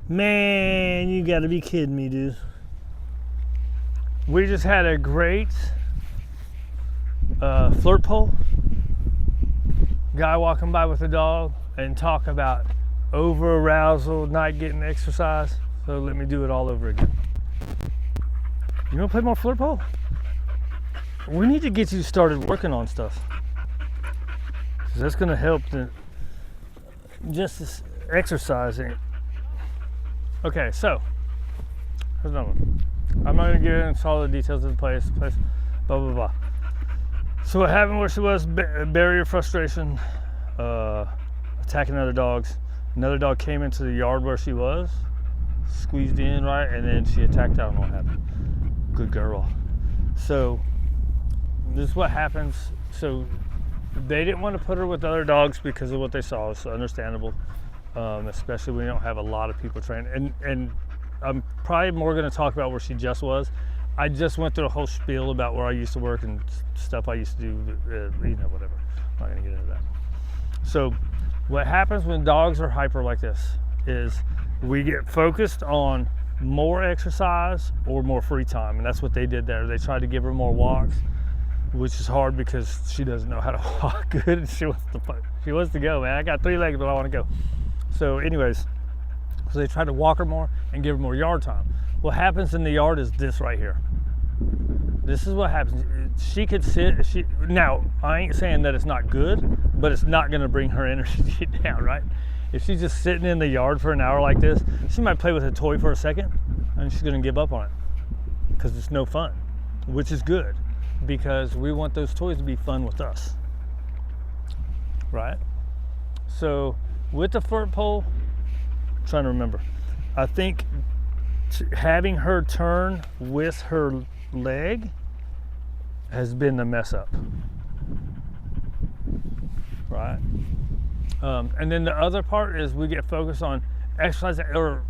Man, you gotta be kidding me, dude. We just had a great flirt pole. Guy walking by with a dog and talk about over arousal, not getting exercise. So let me do it all over again. You wanna play more flirt pole? We need to get you started working on stuff. Cause that's gonna help just this exercising. Okay, so here's another one. I'm not gonna get into all the details of the place, blah blah blah. So what happened where she was, barrier frustration, attacking other dogs. Another dog came into the yard where she was, squeezed in, right, and then she attacked. I don't know what happened. Good girl. So this is what happens. So they didn't want to put her with other dogs because of what they saw. It's understandable, especially when you don't have a lot of people trained. And I'm probably more going to talk about where she just was. I just went through a whole spiel about where I used to work and stuff I used to do, whatever. I'm not going to get into that. So what happens when dogs are hyper like this is we get focused on more exercise or more free time. And that's what they did there. They tried to give her more walks, which is hard because she doesn't know how to walk good. And she wants to go, man. I got 3 legs, but I want to go. So anyways, so they tried to walk her more and give her more yard time. What happens in the yard is this right here. This is what happens. She could sit. Now, I ain't saying that it's not good, but it's not going to bring her energy down, right? If she's just sitting in the yard for an hour like this, she might play with a toy for a second, and she's going to give up on it because it's no fun, which is good because we want those toys to be fun with us, right? So with the flirt pole, I'm trying to remember, I think having her turn with her leg has been the mess up, right? And then the other part is we get focused on exercise or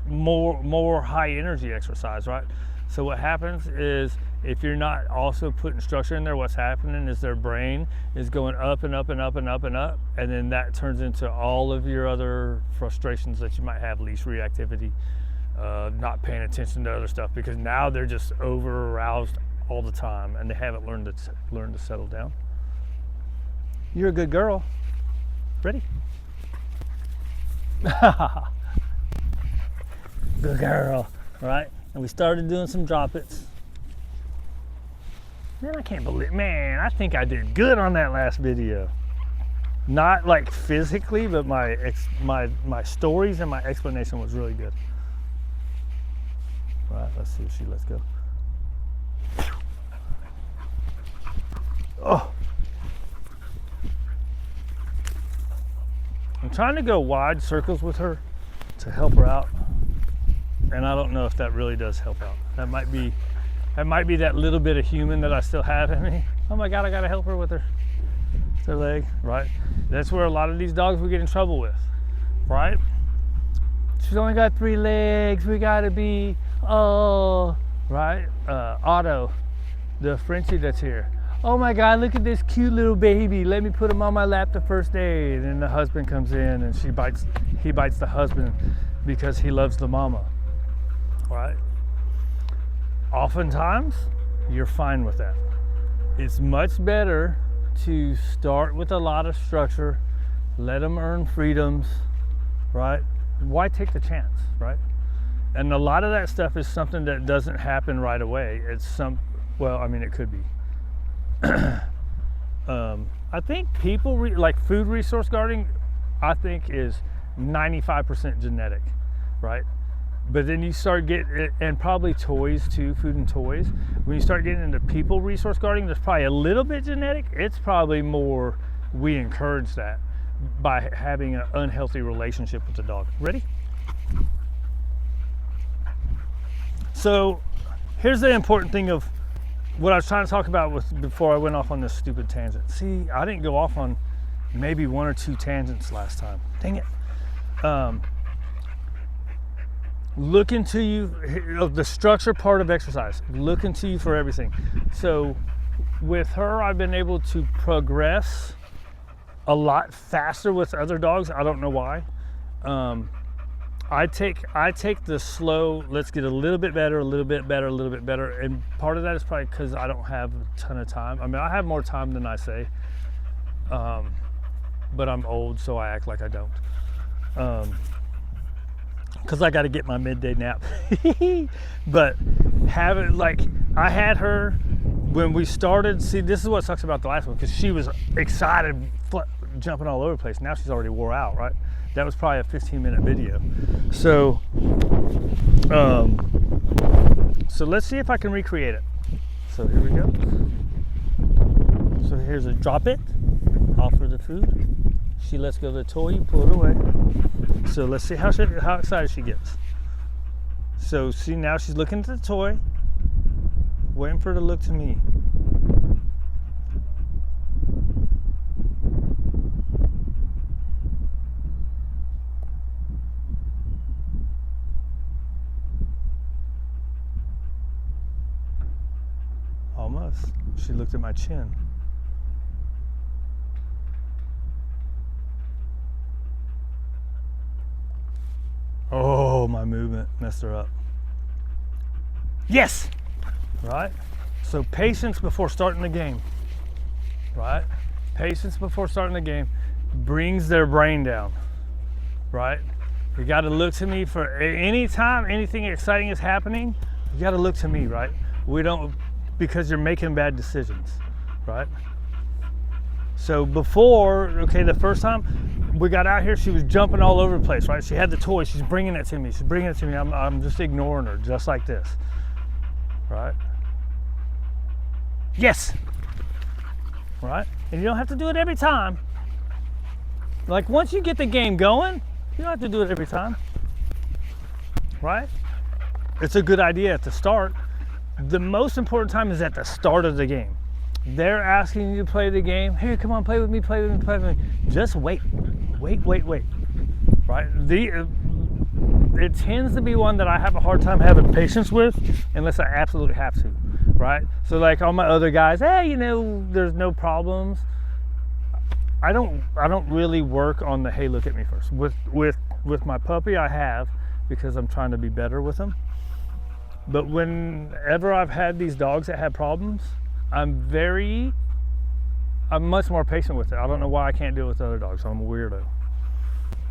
more high energy exercise, right? So what happens is if you're not also putting structure in there, what's happening is their brain is going up and up and up and up and up, and then that turns into all of your other frustrations that you might have, leash reactivity, not paying attention to other stuff, because now they're just over aroused all the time and they haven't learned to settle down. You're a good girl. Ready? Good girl, right? And we started doing some drop-its. Man, I can't believe, man, I think I did good on that last video. Not like physically, but my stories and my explanation was really good. Right, let's see if she lets go. Oh. I'm trying to go wide circles with her to help her out. And I don't know if that really does help out. That might be that little bit of human that I still have in me. Oh my God, I gotta help her with her leg, right? That's where a lot of these dogs we get in trouble with, right? She's only got 3 legs, we gotta be, right? Otto, the Frenchie that's here. Oh my God, look at this cute little baby. Let me put him on my lap the first day. And then the husband comes in and he bites the husband because he loves the mama, right? Oftentimes, you're fine with that. It's much better to start with a lot of structure, let them earn freedoms, right? Why take the chance, right? And a lot of that stuff is something that doesn't happen right away. Well, I mean, it could be. I think people like food resource guarding, I think is 95% genetic, right? But then you start getting, and probably toys too, food and toys. When you start getting into people resource guarding, there's probably a little bit genetic. It's probably more, we encourage that by having an unhealthy relationship with the dog. Ready? So here's the important thing of what I was trying to talk about before I went off on this stupid tangent. See, I didn't go off on maybe 1 or 2 tangents last time. Dang it. Look into you, the structure part of exercise. Look into you for everything. So with her, I've been able to progress a lot faster with other dogs. I don't know why. I take the slow, let's get a little bit better, a little bit better, a little bit better. And part of that is probably because I don't have a ton of time. I mean, I have more time than I say. But I'm old, so I act like I don't. Because I got to get my midday nap. But have it, like, I had her when we started. See, this is what sucks about the last one, because she was excited, jumping all over the place. Now she's already wore out, right? That was probably a 15-minute video. So, so let's see if I can recreate it. So here we go. So here's a drop it, offer the food. She lets go of the toy, you pull it away. So let's see how excited she gets. So see, now she's looking at the toy, waiting for her to look to me. Almost. She looked at my chin. Oh, my movement messed her up. Yes! Right? So patience before starting the game. Right? Patience before starting the game brings their brain down. Right? You got to look to me for any time anything exciting is happening. You got to look to me, right? We don't, because you're making bad decisions, right? So before, okay, the first time we got out here, she was jumping all over the place, right? She had the toy, she's bringing it to me, I'm just ignoring her, just like this, right? Yes, right? And you don't have to do it every time. Like, once you get the game going, you don't have to do it every time, right? It's a good idea at the start. The most important time is at the start of the game. They're asking you to play the game. Here, come on, play with me, play with me, play with me. Just wait, right? It tends to be one that I have a hard time having patience with unless I absolutely have to, right? So like all my other guys, hey, you know, there's no problems. I don't really work on the, hey, look at me first. With my puppy, I have, because I'm trying to be better with him. But whenever I've had these dogs that have problems, I'm much more patient with it. I don't know why I can't do it with other dogs. I'm a weirdo.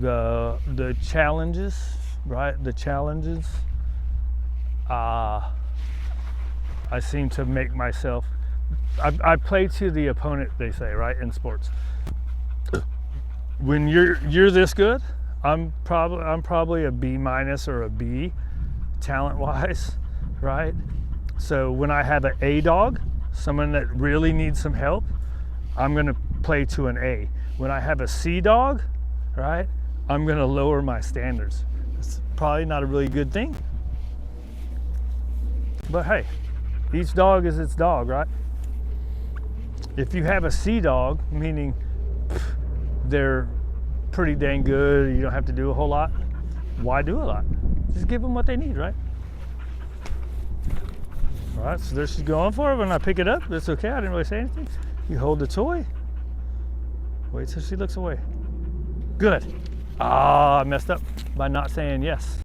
The challenges, right? The challenges, I seem to make myself, I play to the opponent, they say, right, in sports. When you're this good, I'm probably a B- or a B talent-wise, right? So when I have an A dog, someone that really needs some help, I'm gonna play to an A. When I have a C dog, right, I'm gonna lower my standards. It's probably not a really good thing, but hey, each dog is its dog, right? If you have a C dog, meaning they're pretty dang good, you don't have to do a whole lot, why do a lot? Just give them what they need, right? All right, so there she's going for it. When I pick it up, that's okay. I didn't really say anything. You hold the toy. Wait till she looks away. Good. Ah, I messed up by not saying yes.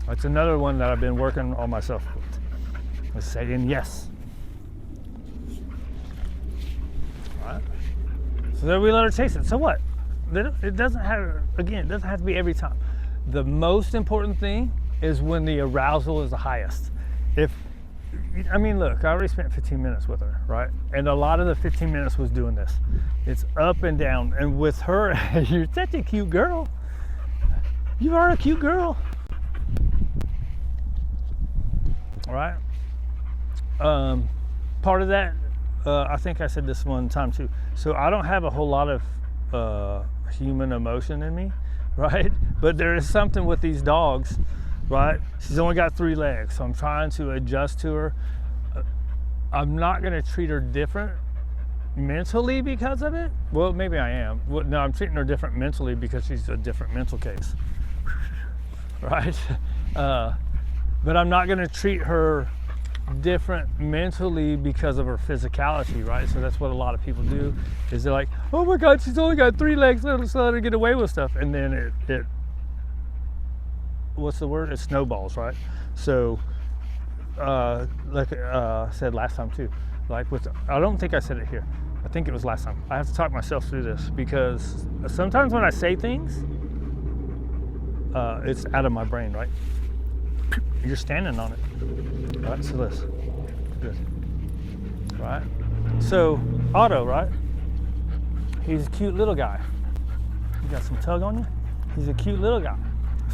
That's another one that I've been working on myself with. Was saying yes. All right. So then we let her taste it. So what? It doesn't have, again, it doesn't have to be every time. The most important thing is when the arousal is the highest. I mean, look, I already spent 15 minutes with her, right? And a lot of the 15 minutes was doing this. It's up and down. And with her, you're such a cute girl. You are a cute girl. All right. Part of that, I think I said this one time too. So I don't have a whole lot of human emotion in me, right? But there is something with these dogs, right? She's only got 3 legs, so I'm trying to adjust to her. I'm not gonna treat her different mentally because of it. Well, maybe I am. Well, no, I'm treating her different mentally because she's a different mental case, right? But I'm not gonna treat her different mentally because of her physicality, right? So that's what a lot of people do, is they're like, oh my God, she's only got 3 legs, let's let her get away with stuff. And then what's the word? It snowballs, right? So, like I said last time too, like with, I don't think I said it here. I think it was last time. I have to talk myself through this because sometimes when I say things, it's out of my brain, right? You're standing on it. Right, so this, good. Right? So, Otto, right? He's a cute little guy. You got some tug on you? He's a cute little guy.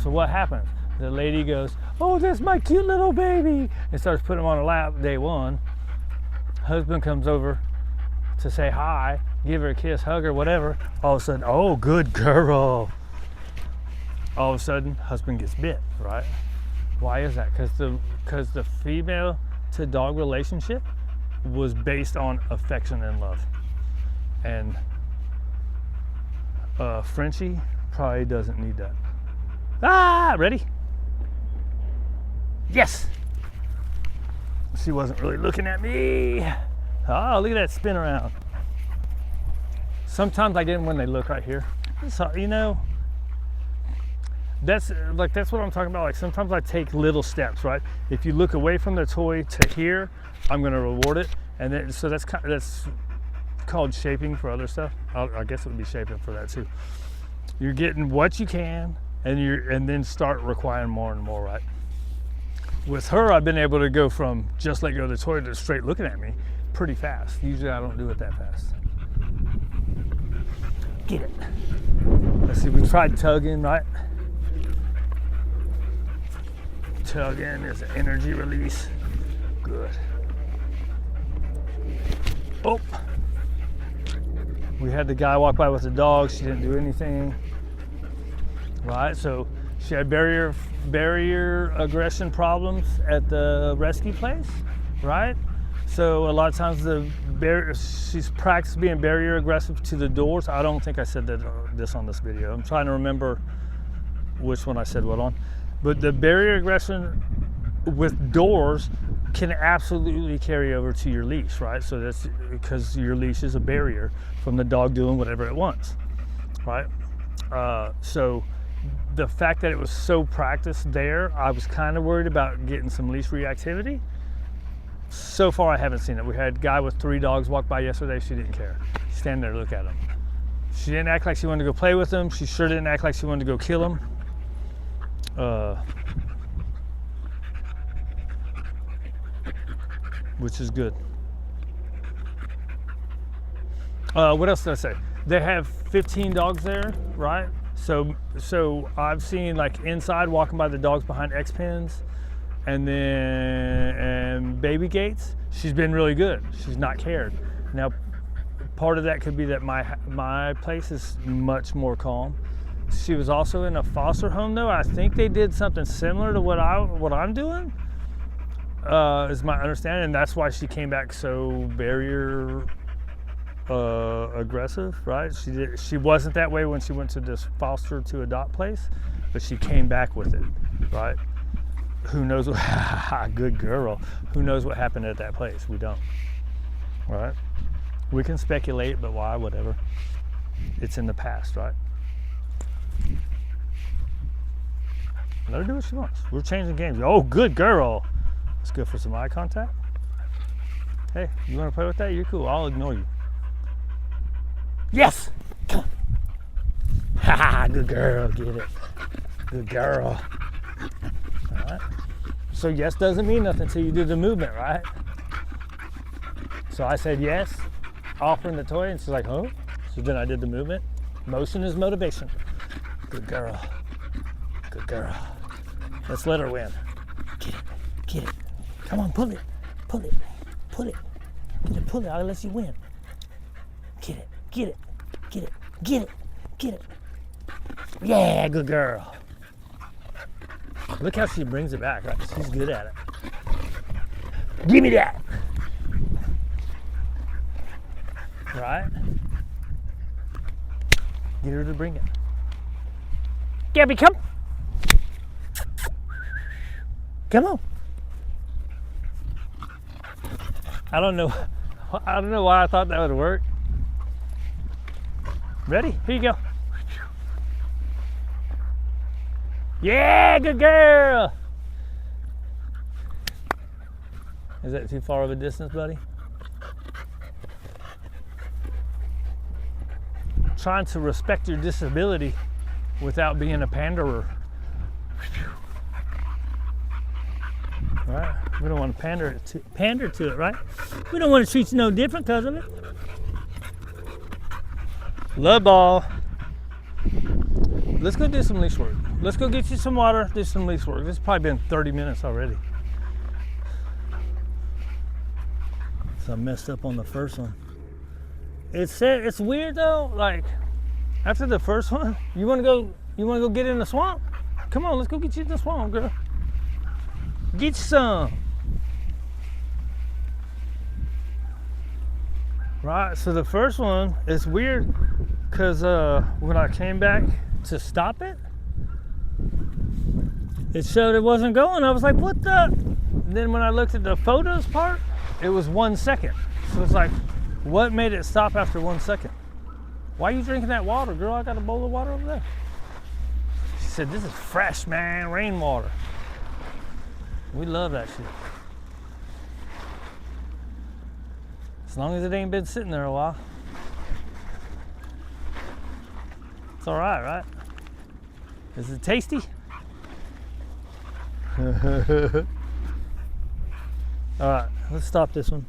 So what happens? The lady goes, oh, that's my cute little baby, and starts putting him on her lap day one. Husband comes over to say hi, give her a kiss, hug her, whatever. All of a sudden, oh, good girl. All of a sudden, husband gets bit, right? Why is that? Because the female to dog relationship was based on affection and love. And Frenchie probably doesn't need that. Ah, ready? Yes. She wasn't really looking at me. Oh, look at that spin around. Sometimes I didn't when they look right here. So, you know, that's what I'm talking about. Like sometimes I take little steps, right? If you look away from the toy to here, I'm gonna reward it, and then so that's called shaping for other stuff. I guess it would be shaping for that too. You're getting what you can, and then start requiring more and more, right? With her, I've been able to go from just let go of the toy to straight looking at me pretty fast. Usually I don't do it that fast. Get it. Let's see, we tried tugging, right? Tugging is an energy release. Good. Oh. We had the guy walk by with the dog. She didn't do anything. Right, so she had barrier aggression problems at the rescue place, right? So a lot of times she's practiced being barrier aggressive to the doors. I don't think I said this on this video. I'm trying to remember which one I said what on. But the barrier aggression with doors can absolutely carry over to your leash, right? So that's because your leash is a barrier from the dog doing whatever it wants, right? So the fact that it was so practiced there, I was kind of worried about getting some leash reactivity. So far, I haven't seen it. We had a guy with 3 dogs walk by yesterday. She didn't care. Stand there, look at him. She didn't act like she wanted to go play with them. She sure didn't act like she wanted to go kill them. Which is good. What else did I say? They have 15 dogs there, right? So I've seen like inside walking by the dogs behind X pens, and then baby gates. She's been really good. She's not cared. Now, part of that could be that my place is much more calm. She was also in a foster home though. I think they did something similar to what I'm doing. Is my understanding, and that's why she came back so barrier aggressive, right? She wasn't that way when she went to this foster to adopt place, but she came back with it, right? Who knows what, good girl. Who knows what happened at that place? We don't, right? We can speculate, but why, whatever. It's in the past, right? Let her do what she wants. We're changing games. Oh, good girl. Let's go for some eye contact. Hey, you want to play with that? You're cool. I'll ignore you. Yes! Come on. Ha ha, good girl. Get it. Good girl. All right. So yes doesn't mean nothing until you do the movement, right? So I said yes, offering the toy, and she's like, huh? So then I did the movement. Motion is motivation. Good girl. Good girl. Let's let her win. Get it. Get it. Come on, pull it. Pull it. Pull it. Get it, pull it. I'll let you win. Get it. Get it. Get it. Get it. Get it. Yeah, good girl. Look how she brings it back, right? She's good at it. Give me that. Right? Get her to bring it. Gabby, come. Come on. I don't know why I thought that would work. Ready? Here you go. Yeah, good girl. Is that too far of a distance, buddy? Trying to respect your disability without being a panderer. Right? We don't want to pander to it, right? We don't want to treat you no different because of it. Love ball. Let's go do some leash work. Let's go get you some water, do some leash work. This has probably been 30 minutes already. So I messed up on the first one. It's weird though, like after the first one, you wanna go get in the swamp? Come on, let's go get you in the swamp, girl. Get you some. Right, so the first one is weird because when I came back to stop it, it showed it wasn't going. I was like, what the? And then when I looked at the photos part, it was 1 second. So it's like, what made it stop after 1 second? Why are you drinking that water, girl? I got a bowl of water over there. She said, this is fresh, man, rainwater. We love that shit. As long as it ain't been sitting there a while. It's all right, right? Is it tasty? All right, let's stop this one.